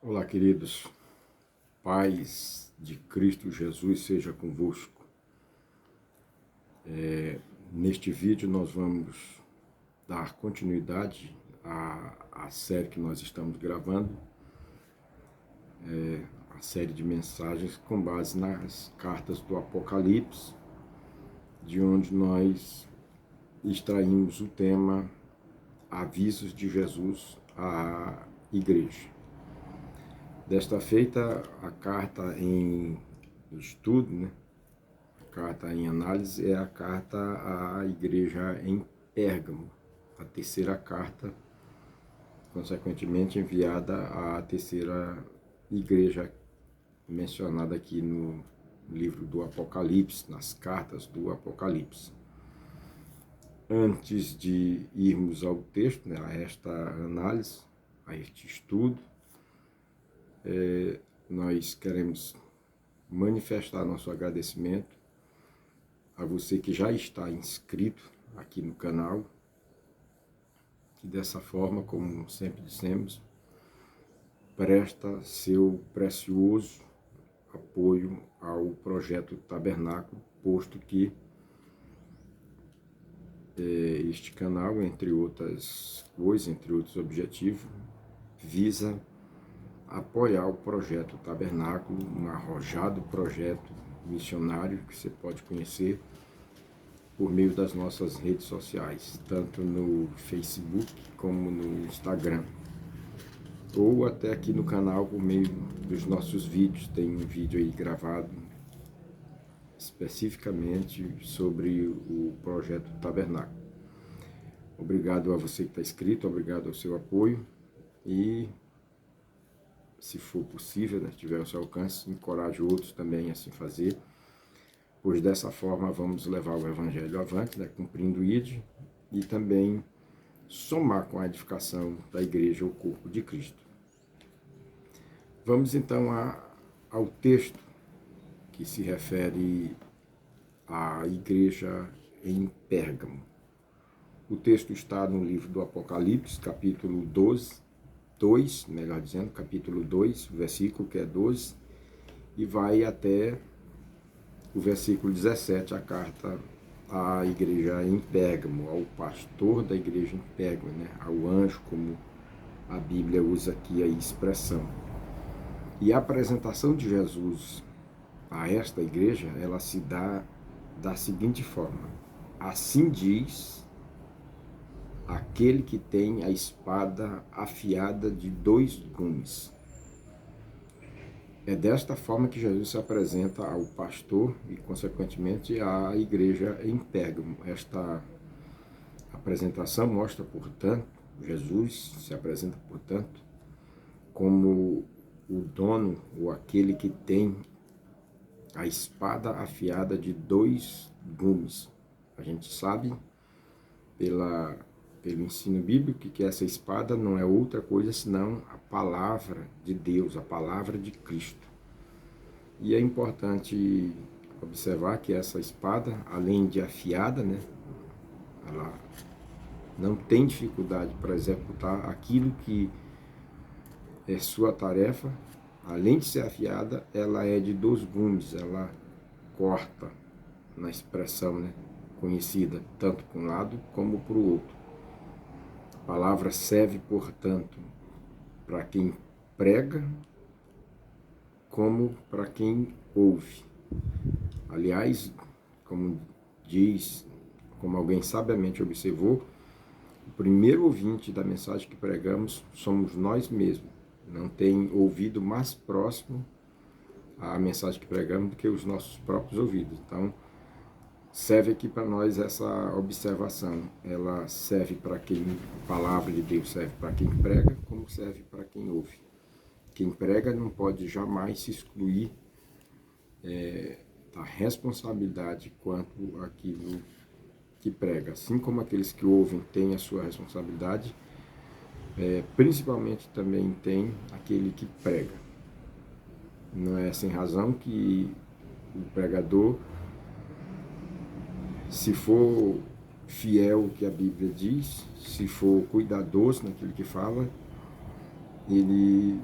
Olá, queridos. Paz de Cristo Jesus seja convosco. Neste vídeo nós vamos dar continuidade à série que nós estamos gravando, a série de mensagens com base nas cartas do Apocalipse, de onde nós extraímos o tema Avisos de Jesus à Igreja. Desta feita, a carta em estudo, né? A carta em análise é a carta à igreja em Pérgamo, a terceira carta, consequentemente enviada à terceira igreja mencionada aqui no livro do Apocalipse, nas cartas do Apocalipse. Antes de irmos ao texto, né, a esta análise, a este estudo, nós queremos manifestar nosso agradecimento a você que já está inscrito aqui no canal, que dessa forma, como sempre dissemos, presta seu precioso apoio ao projeto Tabernáculo, posto que este canal, entre outras coisas, entre outros objetivos, visa apoiar o projeto Tabernáculo, um arrojado projeto missionário que você pode conhecer por meio das nossas redes sociais, tanto no Facebook como no Instagram, ou até aqui no canal por meio dos nossos vídeos. Tem um vídeo aí gravado especificamente sobre o projeto Tabernáculo. Obrigado a você que está inscrito, obrigado ao seu apoio e, se for possível, né, tiver ao seu alcance, encoraje outros também a assim fazer, pois dessa forma vamos levar o Evangelho avante, né, cumprindo o ID, e também somar com a edificação da igreja, o corpo de Cristo. Vamos então ao texto que se refere à igreja em Pérgamo. O texto está no livro do Apocalipse, capítulo 2, melhor dizendo, capítulo 2, versículo que é 12, e vai até o versículo 17, a carta à igreja em Pérgamo, ao pastor da igreja em Pérgamo, né? Ao anjo, como a Bíblia usa aqui a expressão. E a apresentação de Jesus a esta igreja, ela se dá da seguinte forma: assim diz aquele que tem a espada afiada de 2 gumes. É desta forma que Jesus se apresenta ao pastor e, consequentemente, à igreja em Pérgamo. Esta apresentação mostra, portanto, Jesus se apresenta, portanto, como o dono ou aquele que tem a espada afiada de 2 gumes. A gente sabe, pelo ensino bíblico, que essa espada não é outra coisa senão a palavra de Deus, a palavra de Cristo. E é importante observar que essa espada, além de afiada, né, ela não tem dificuldade para executar aquilo que é sua tarefa. Além de ser afiada, ela é de 2 gumes, ela corta, na expressão, né, conhecida, tanto para um lado como para o outro. A palavra serve, portanto, para quem prega, como para quem ouve. Aliás, como alguém sabiamente observou, o primeiro ouvinte da mensagem que pregamos somos nós mesmos. Não tem ouvido mais próximo à mensagem que pregamos do que os nossos próprios ouvidos. Então, serve aqui para nós essa observação. Ela serve para quem, a palavra de Deus serve para quem prega, como serve para quem ouve. Quem prega não pode jamais se excluir da responsabilidade quanto àquilo que prega. Assim como aqueles que ouvem têm a sua responsabilidade, principalmente também tem aquele que prega. Não é sem razão que o pregador, se for fiel ao que a Bíblia diz, se for cuidadoso naquilo que fala, ele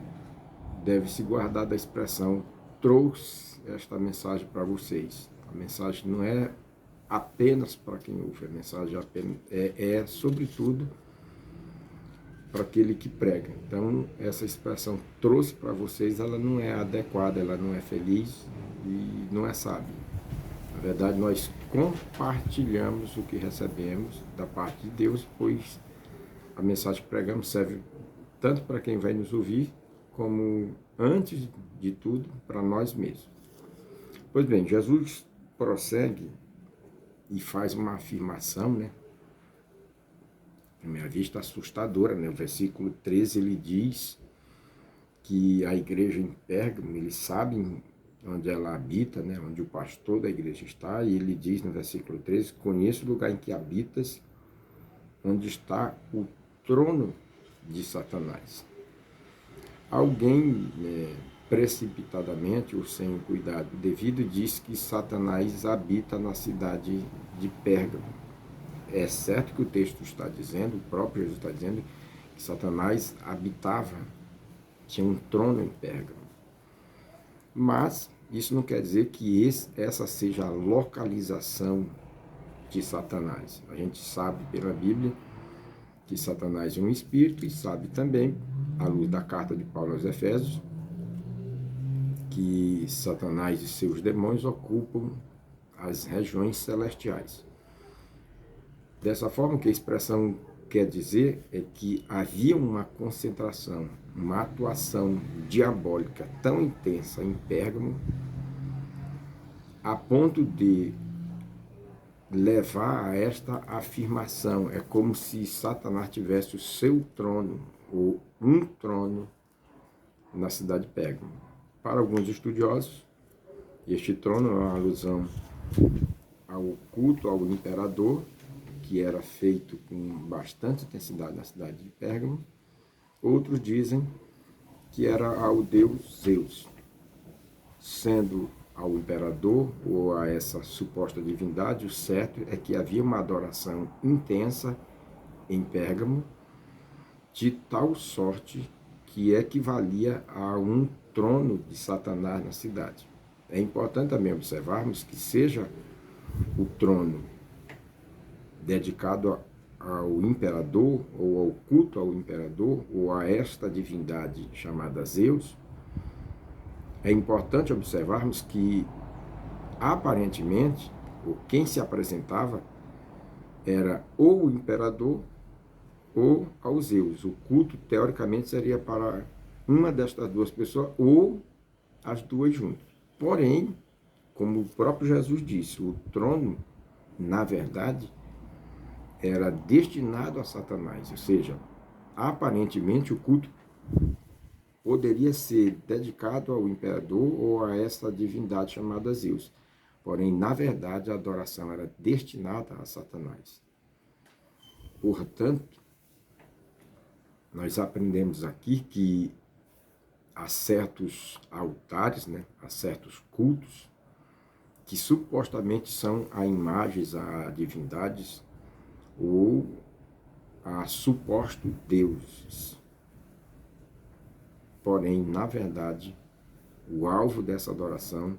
deve se guardar da expressão trouxe esta mensagem para vocês. A mensagem não é apenas para quem ouve, a mensagem é sobretudo para aquele que prega. Então, essa expressão trouxe para vocês, ela não é adequada, ela não é feliz e não é sábia. Na verdade, nós compartilhamos o que recebemos da parte de Deus, pois a mensagem que pregamos serve tanto para quem vai nos ouvir, como, antes de tudo, para nós mesmos. Pois bem, Jesus prossegue e faz uma afirmação, né? À minha vista, assustadora, né? O versículo 13, ele diz que a igreja em Pérgamo, eles sabem onde ela habita, né? Onde o pastor da igreja está, e ele diz no versículo 13, conheço o lugar em que habitas, onde está o trono de Satanás. Alguém, precipitadamente ou sem cuidado devido, diz que Satanás habita na cidade de Pérgamo. É certo que o texto está dizendo, o próprio Jesus está dizendo, que Satanás habitava, tinha um trono em Pérgamo. Mas isso não quer dizer que essa seja a localização de Satanás. A gente sabe pela Bíblia que Satanás é um espírito e sabe também, à luz da carta de Paulo aos Efésios, que Satanás e seus demônios ocupam as regiões celestiais. Dessa forma, o que a expressão quer dizer é que havia uma concentração, uma atuação diabólica tão intensa em Pérgamo, a ponto de levar a esta afirmação. É como se Satanás tivesse o seu trono, ou um trono, na cidade de Pérgamo. Para alguns estudiosos, este trono é uma alusão ao culto ao imperador, que era feito com bastante intensidade na cidade de Pérgamo. Outros dizem que era ao deus Zeus, sendo ao imperador ou a essa suposta divindade. O certo é que havia uma adoração intensa em Pérgamo, de tal sorte que equivalia a um trono de Satanás na cidade. É importante também observarmos que seja o trono dedicado ao imperador, ou ao culto ao imperador, ou a esta divindade chamada Zeus, é importante observarmos que, aparentemente, quem se apresentava era ou o imperador ou ao Zeus. O culto, teoricamente, seria para uma destas duas pessoas ou as duas juntas. Porém, como o próprio Jesus disse, o trono, na verdade, era destinado a Satanás, ou seja, aparentemente o culto poderia ser dedicado ao imperador ou a essa divindade chamada Zeus. Porém, na verdade, a adoração era destinada a Satanás. Portanto, nós aprendemos aqui que há certos altares, né, há certos cultos, que supostamente são a imagens, a divindades ou a supostos deuses. Porém, na verdade, o alvo dessa adoração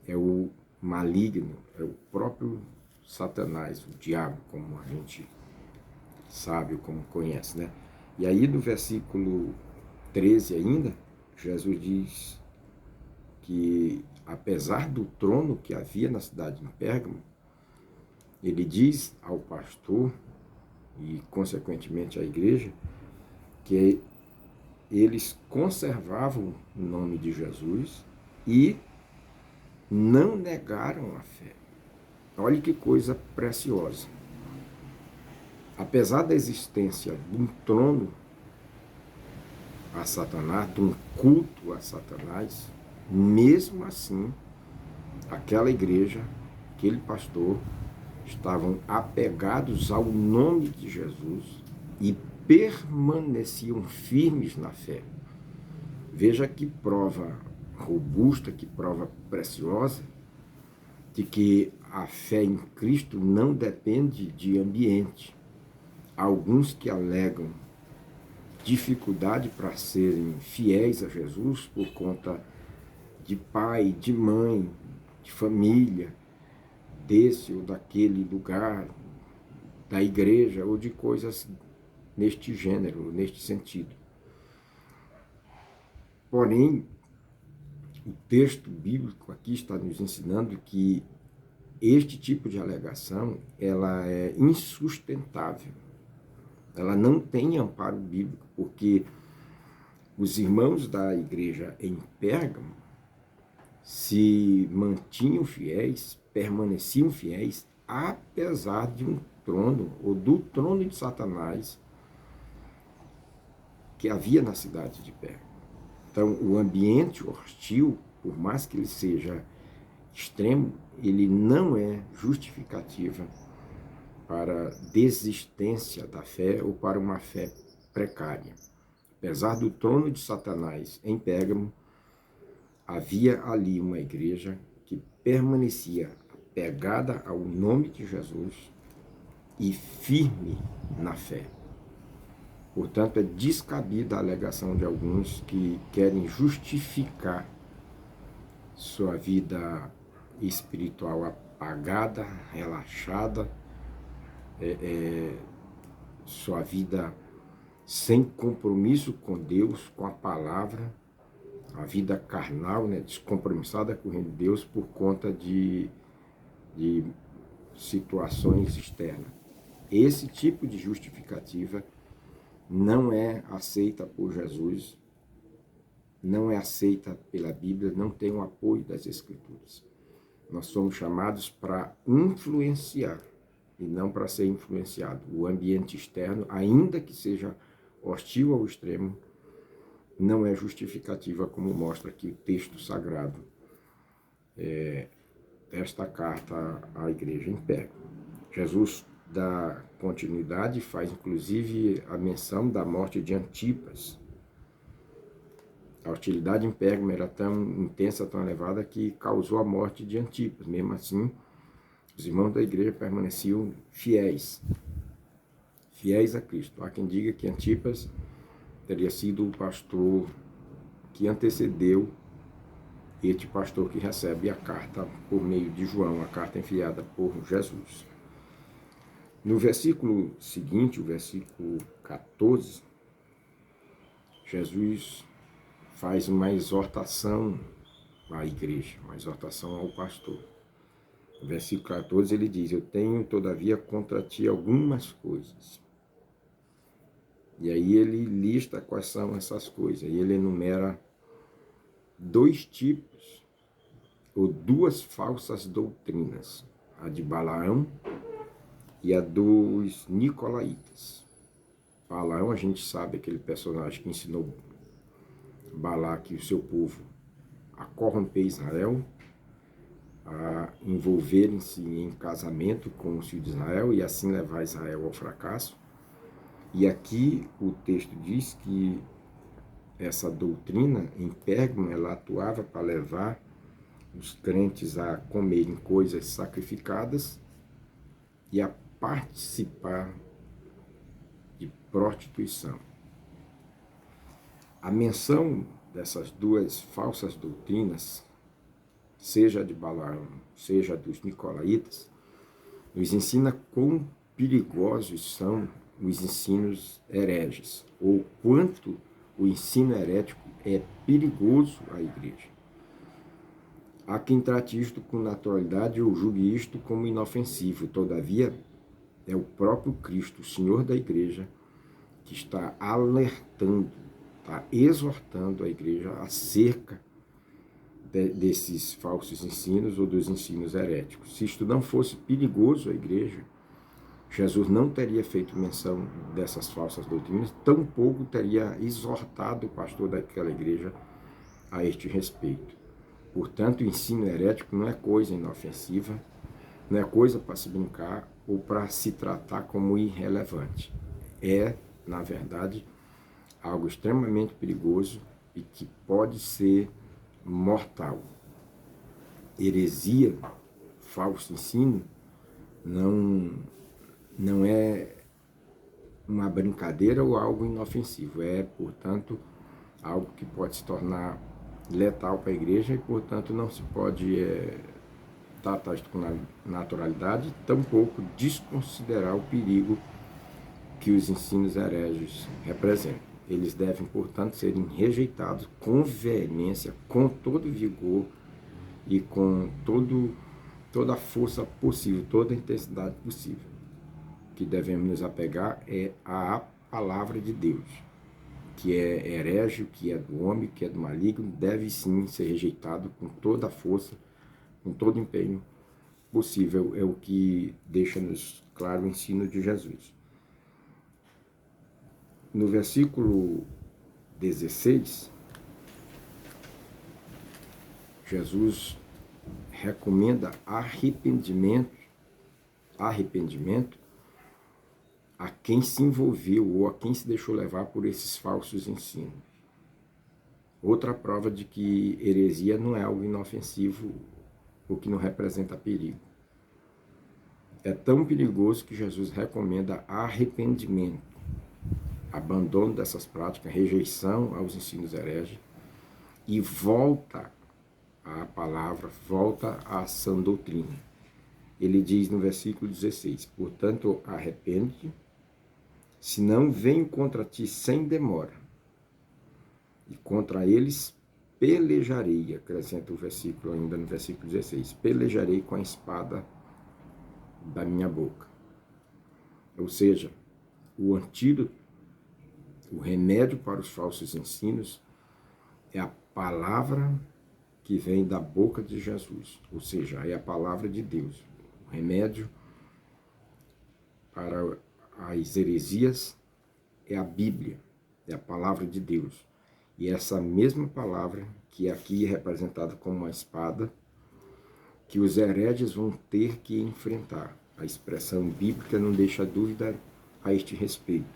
é o maligno, é o próprio Satanás, o diabo, como a gente sabe, como conhece, né? E aí, no versículo 13 ainda, Jesus diz que, apesar do trono que havia na cidade de Pérgamo, ele diz ao pastor e, consequentemente, à igreja, que eles conservavam o nome de Jesus e não negaram a fé. Olha que coisa preciosa. Apesar da existência de um trono a Satanás, de um culto a Satanás, mesmo assim, aquela igreja, aquele pastor, estavam apegados ao nome de Jesus e permaneciam firmes na fé. Veja que prova robusta, que prova preciosa, de que a fé em Cristo não depende de ambiente. Há alguns que alegam dificuldade para serem fiéis a Jesus por conta de pai, de mãe, de família, desse ou daquele lugar, da igreja ou de coisas neste gênero, neste sentido. Porém, o texto bíblico aqui está nos ensinando que este tipo de alegação, ela é insustentável. Ela não tem amparo bíblico, porque os irmãos da igreja em Pérgamo se mantinham fiéis, permaneciam fiéis, apesar de um trono, ou do trono de Satanás, que havia na cidade de Pérgamo. Então, o ambiente hostil, por mais que ele seja extremo, ele não é justificativa para desistência da fé ou para uma fé precária. Apesar do trono de Satanás em Pérgamo, havia ali uma igreja que permanecia apegada ao nome de Jesus e firme na fé. Portanto, é descabida a alegação de alguns que querem justificar sua vida espiritual apagada, relaxada, sua vida sem compromisso com Deus, com a palavra, a vida carnal, né, descompromissada com o reino de Deus por conta de situações externas. Esse tipo de justificativa não é aceita por Jesus, não é aceita pela Bíblia, não tem o apoio das Escrituras. Nós somos chamados para influenciar e não para ser influenciado. O ambiente externo, ainda que seja hostil ao extremo, não é justificativa, como mostra aqui o texto sagrado desta carta à igreja em Pérgamo. Jesus dá continuidade, faz inclusive a menção da morte de Antipas. A hostilidade em Pérgamo era tão intensa, tão elevada, que causou a morte de Antipas. Mesmo assim, os irmãos da igreja permaneciam fiéis a Cristo. Há quem diga que Antipas teria sido o pastor que antecedeu este pastor que recebe a carta por meio de João, a carta enviada por Jesus. No versículo seguinte, o versículo 14, Jesus faz uma exortação à igreja, uma exortação ao pastor. No versículo 14 ele diz: eu tenho todavia contra ti algumas coisas. E aí ele lista quais são essas coisas, e ele enumera dois tipos, ou duas falsas doutrinas, a de Balaão e a dos Nicolaítas. Balaão, a gente sabe, aquele personagem que ensinou Balaque e o seu povo a corromper Israel, a envolverem-se em casamento com os filhos de Israel e assim levar Israel ao fracasso. E aqui o texto diz que essa doutrina em Pérgamo, ela atuava para levar os crentes a comerem coisas sacrificadas e a participar de prostituição. A menção dessas duas falsas doutrinas, seja a de Balaão, seja a dos Nicolaítas, nos ensina quão perigosos são os ensinos hereges, ou quanto o ensino herético é perigoso à igreja. Há quem trate isto com naturalidade ou julgue isto como inofensivo. Todavia, é o próprio Cristo, o Senhor da igreja, que está alertando, está exortando a igreja acerca desses falsos ensinos ou dos ensinos heréticos. Se isto não fosse perigoso à igreja, Jesus não teria feito menção dessas falsas doutrinas, tampouco teria exortado o pastor daquela igreja a este respeito. Portanto, o ensino herético não é coisa inofensiva, não é coisa para se brincar ou para se tratar como irrelevante. É, na verdade, algo extremamente perigoso e que pode ser mortal. Heresia, falso ensino, não é uma brincadeira ou algo inofensivo. É, portanto, algo que pode se tornar letal para a igreja e, portanto, não se pode tratar isto com naturalidade, tampouco desconsiderar o perigo que os ensinos hereges representam. Eles devem, portanto, serem rejeitados com veemência, com todo vigor e com toda a força possível, toda a intensidade possível. O que devemos nos apegar é à palavra de Deus, que é herege, que é do homem, que é do maligno, deve sim ser rejeitado com toda a força, com todo o empenho possível. É o que deixa-nos claro o ensino de Jesus. No versículo 16, Jesus recomenda arrependimento a quem se envolveu ou a quem se deixou levar por esses falsos ensinos. Outra prova de que heresia não é algo inofensivo ou que não representa perigo. É tão perigoso que Jesus recomenda arrependimento, abandono dessas práticas, rejeição aos ensinos hereges e volta à palavra, volta à sã doutrina. Ele diz no versículo 16, portanto, arrepende, senão venho contra ti sem demora, e contra eles pelejarei, acrescenta o versículo ainda no versículo 16, pelejarei com a espada da minha boca. Ou seja, o antídoto, o remédio para os falsos ensinos é a palavra que vem da boca de Jesus, ou seja, é a palavra de Deus. O remédio para as heresias é a Bíblia, é a palavra de Deus. E essa mesma palavra, que aqui é representada como uma espada, que os hereges vão ter que enfrentar. A expressão bíblica não deixa dúvida a este respeito.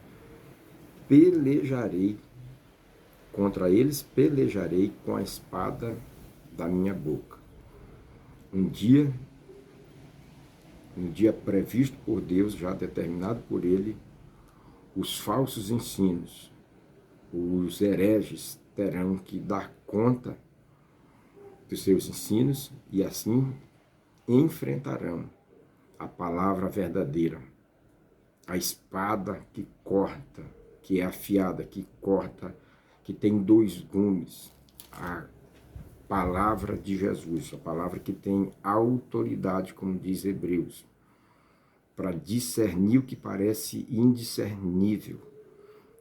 Pelejarei contra eles, pelejarei com a espada da minha boca. Um dia previsto por Deus, já determinado por Ele, os falsos ensinos, os hereges terão que dar conta dos seus ensinos e assim enfrentarão a palavra verdadeira, a espada que corta, que é afiada, que corta, que tem dois gumes, a palavra de Jesus, a palavra que tem autoridade, como diz Hebreus, para discernir o que parece indiscernível.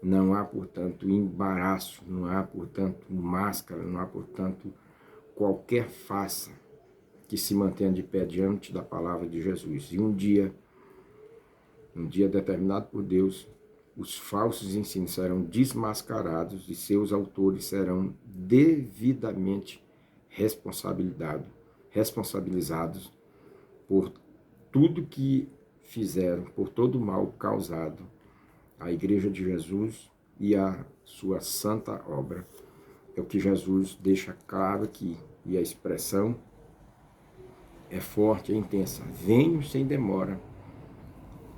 Não há, portanto, embaraço, não há, portanto, máscara, não há, portanto, qualquer farsa que se mantenha de pé diante da palavra de Jesus. E um dia determinado por Deus, os falsos ensinos serão desmascarados e seus autores serão devidamente responsabilizados por tudo que fizeram, por todo o mal causado à Igreja de Jesus e à sua santa obra. É o que Jesus deixa claro aqui, e a expressão é forte, é intensa. Venho sem demora,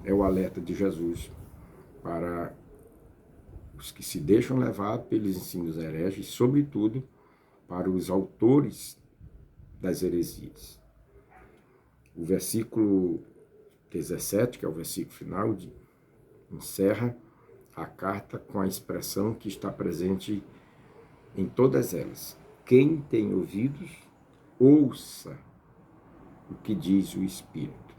é o alerta de Jesus para os que se deixam levar pelos ensinos hereges, sobretudo para os autores das heresias. O versículo 17, que é o versículo final, encerra a carta com a expressão que está presente em todas elas. Quem tem ouvidos, ouça o que diz o Espírito.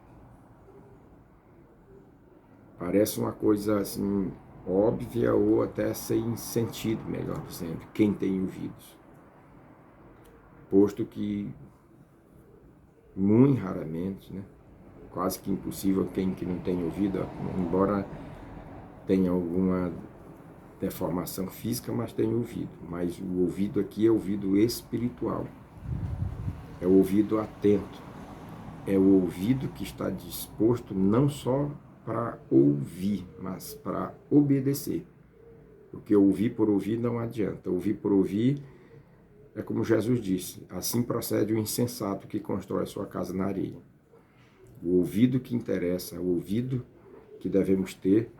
Parece uma coisa assim óbvia ou até sem sentido, melhor dizendo, quem tem ouvidos. Posto que muito raramente, quase que impossível quem que não tem ouvido, embora tenha alguma deformação física, mas tem ouvido. Mas o ouvido aqui é ouvido espiritual, é o ouvido atento, é o ouvido que está disposto não só para ouvir, mas para obedecer. Porque ouvir por ouvir não adianta. Ouvir por ouvir é como Jesus disse, assim procede o insensato que constrói sua casa na areia. O ouvido que interessa, o ouvido que devemos ter,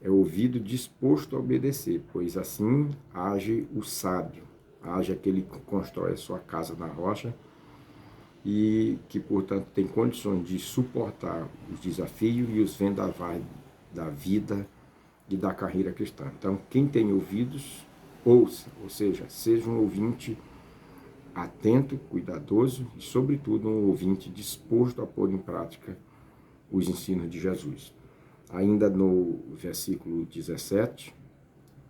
é ouvido disposto a obedecer, pois assim age o sábio, age aquele que constrói a sua casa na rocha e que, portanto, tem condições de suportar os desafios e os vendavais da vida e da carreira cristã. Então, quem tem ouvidos, ouça, ou seja, seja um ouvinte atento, cuidadoso e, sobretudo, um ouvinte disposto a pôr em prática os ensinos de Jesus. Ainda no versículo 17,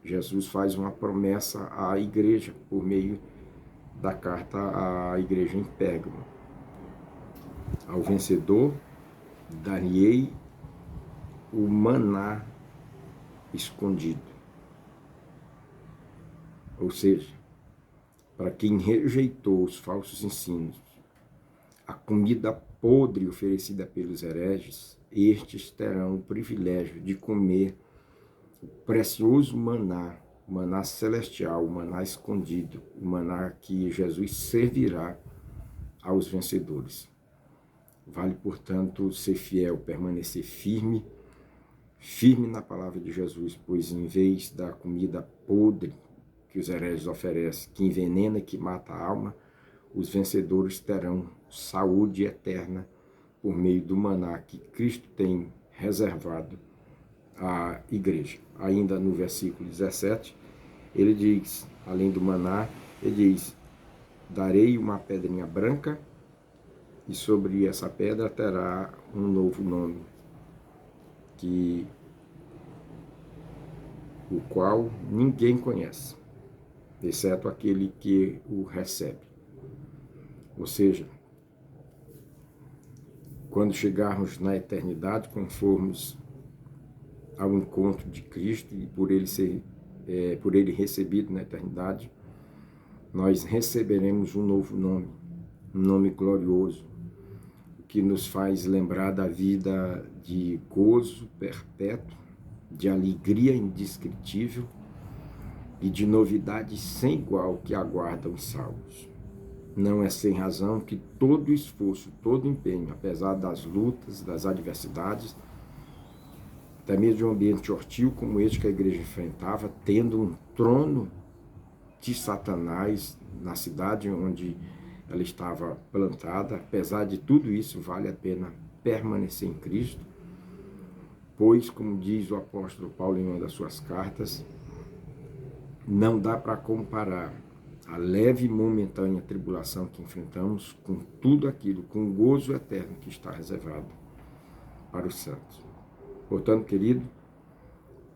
Jesus faz uma promessa à igreja por meio da carta à igreja em Pérgamo. Ao vencedor, dar-lhe-ei o maná escondido. Ou seja, para quem rejeitou os falsos ensinos, a comida podre oferecida pelos hereges, estes terão o privilégio de comer o precioso maná, o maná celestial, o maná escondido, o maná que Jesus servirá aos vencedores. Vale, portanto, ser fiel, permanecer firme na palavra de Jesus, pois em vez da comida podre que os hereges oferecem, que envenena e que mata a alma, os vencedores terão saúde eterna por meio do maná que Cristo tem reservado à igreja. Ainda no versículo 17, ele diz, além do maná, ele diz, darei uma pedrinha branca e sobre essa pedra terá um novo nome, o qual ninguém conhece, exceto aquele que o recebe. Ou seja, quando chegarmos na eternidade, quando formos ao encontro de Cristo e por ele recebido na eternidade, nós receberemos um novo nome, um nome glorioso, que nos faz lembrar da vida de gozo perpétuo, de alegria indescritível e de novidade sem igual que aguardam os salvos. Não é sem razão que todo esforço, todo empenho, apesar das lutas, das adversidades, até mesmo de um ambiente hostil como este que a igreja enfrentava, tendo um trono de Satanás na cidade onde ela estava plantada, apesar de tudo isso, vale a pena permanecer em Cristo, pois, como diz o apóstolo Paulo em uma das suas cartas, não dá para comparar a leve e momentânea tribulação que enfrentamos com tudo aquilo, com o gozo eterno que está reservado para os santos. Portanto, querido,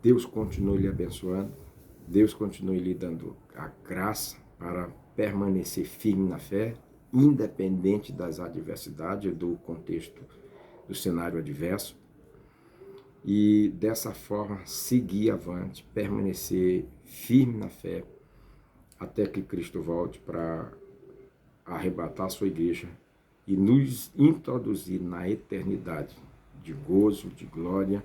Deus continue lhe abençoando, Deus continue lhe dando a graça para permanecer firme na fé, independente das adversidades, do contexto, do cenário adverso, e dessa forma seguir avante, permanecer firme na fé, até que Cristo volte para arrebatar a sua igreja e nos introduzir na eternidade de gozo, de glória,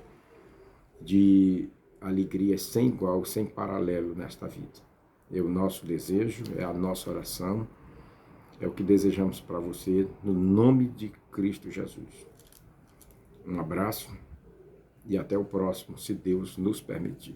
de alegria sem igual, sem paralelo nesta vida. É o nosso desejo, é a nossa oração, é o que desejamos para você, no nome de Cristo Jesus. Um abraço e até o próximo, se Deus nos permitir.